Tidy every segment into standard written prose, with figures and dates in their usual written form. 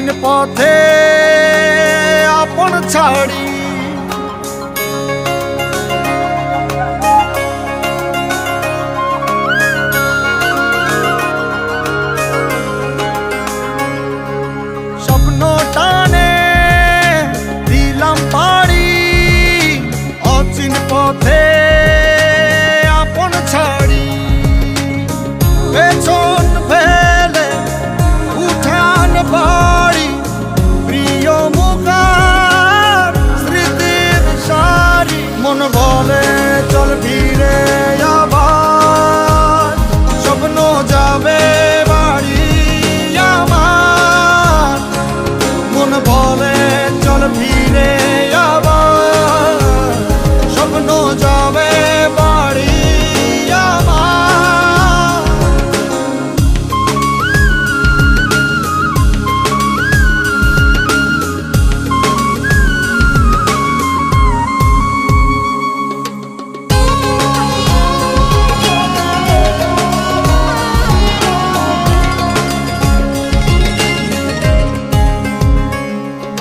অচিন পথে আপন ছাড়ি স্বপ্ন টানে দিলাম পাড়ি অচিন পথে আপন ছাড়ি পেছন ফেলে উঠান বাড়ি প্রিয় মুখার স্মৃতির সারি মন বলে চল ফিরে আবার স্বপ্ন যাবে বাড়ি আমার মন বলে চল ফিরে আবার স্বপ্ন যাবে বাড়ি আমার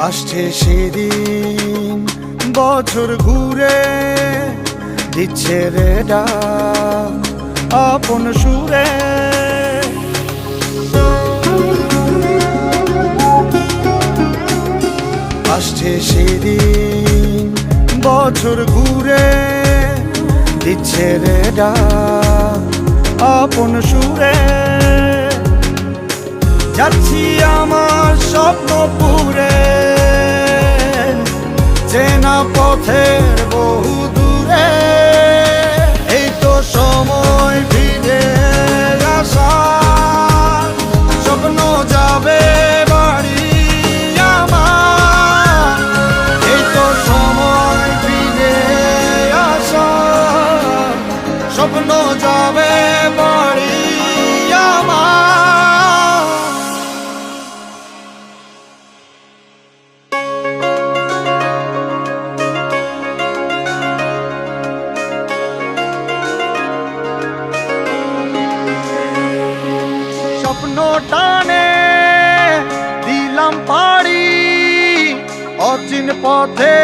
আসছে সেদিন বছর ঘুরে দিচ্ছে রে ডাক আপন সুরে আসছে সেদিন বছর ঘুরে দিচ্ছে রে ডাক আপন সুরে যাচ্ছি আমার স্বপ্নপুরে চেনা পথের বহু দূরে এই তো সময় ফিরে আসার স্বপ্ন যাবে বাড়ি আমার এই তো সময় ফিরে আসার স্বপ্ন যাবে বাড়ি আমার স্বপ্ন টানে দিলাম পাড়ি অচিন পথে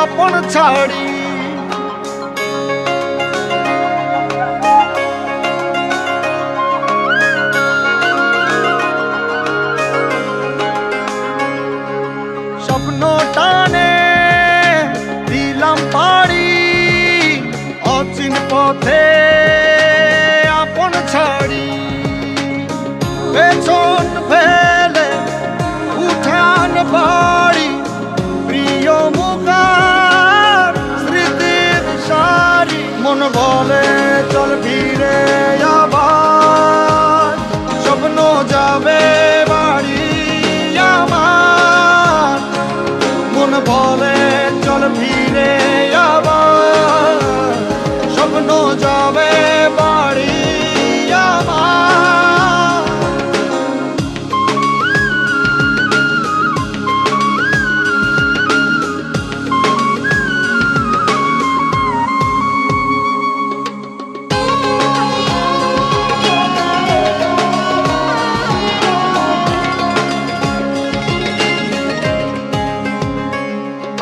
আপন ছাড়ি স্বপ্ন টানে দিলাম পাড়ি অচিন পথে আপন ছাড়ি পেছন ফেলে উঠান বাড়ি প্রিয় মুখার স্মৃতির সারি মন বলে চল ফিরে আবার স্বপ্ন যাবে বাড়ি আমার মন বলে চল ফিরে আবার স্বপ্ন যাবে বাড়ি আমার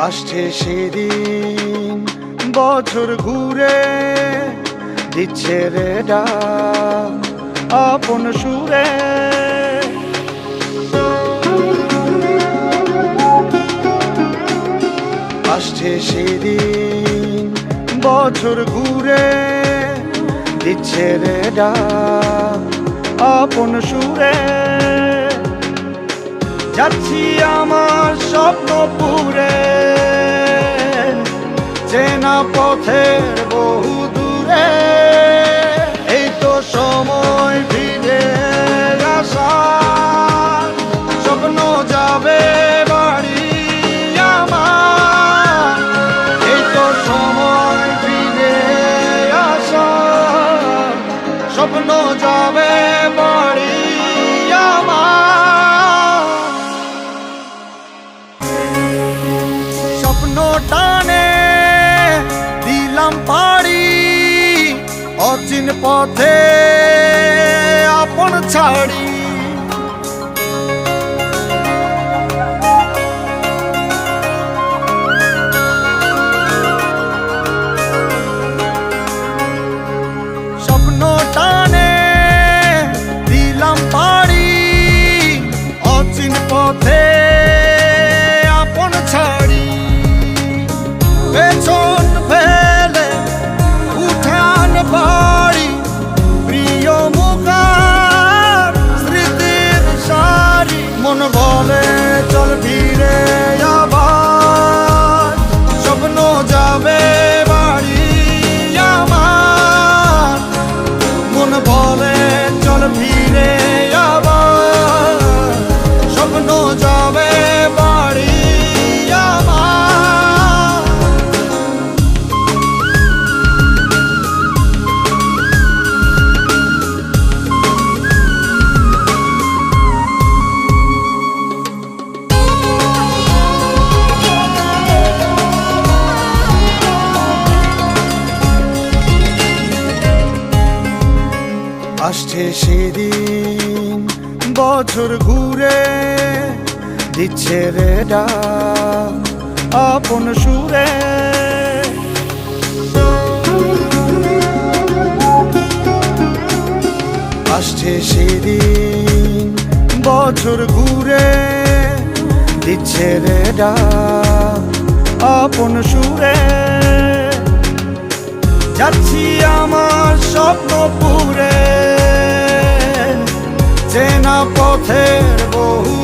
আসছে সেদিন বছর ঘুরে দিচ্ছে রে ডাক আপন সুরে আসছে সেদিন বছর ঘুরে দিচ্ছে রে ডাক আপন সুরে যাচ্ছি আমার স্বপ্নপুরে চেনা পথের বহু দূরে এই তো সময় ফিরে আসার স্বপ্ন যাবে বাড়ি আমার এই তো সময় ফিরে আসার স্বপ্ন যাবে বাড়ি আমার স্বপ্ন টানে দিলাম পাড়ি অচিন পথে আপন ছাড়ি আসছে সেদিন বছর ঘুরে দিচ্ছে রে ডাক আপন সুরে। আসছে সেদিন বছর ঘুরে দিচ্ছে রে ডাক আপন সুরে। যাচ্ছি আমার স্বপ্নপুরে চেনা পথের বহু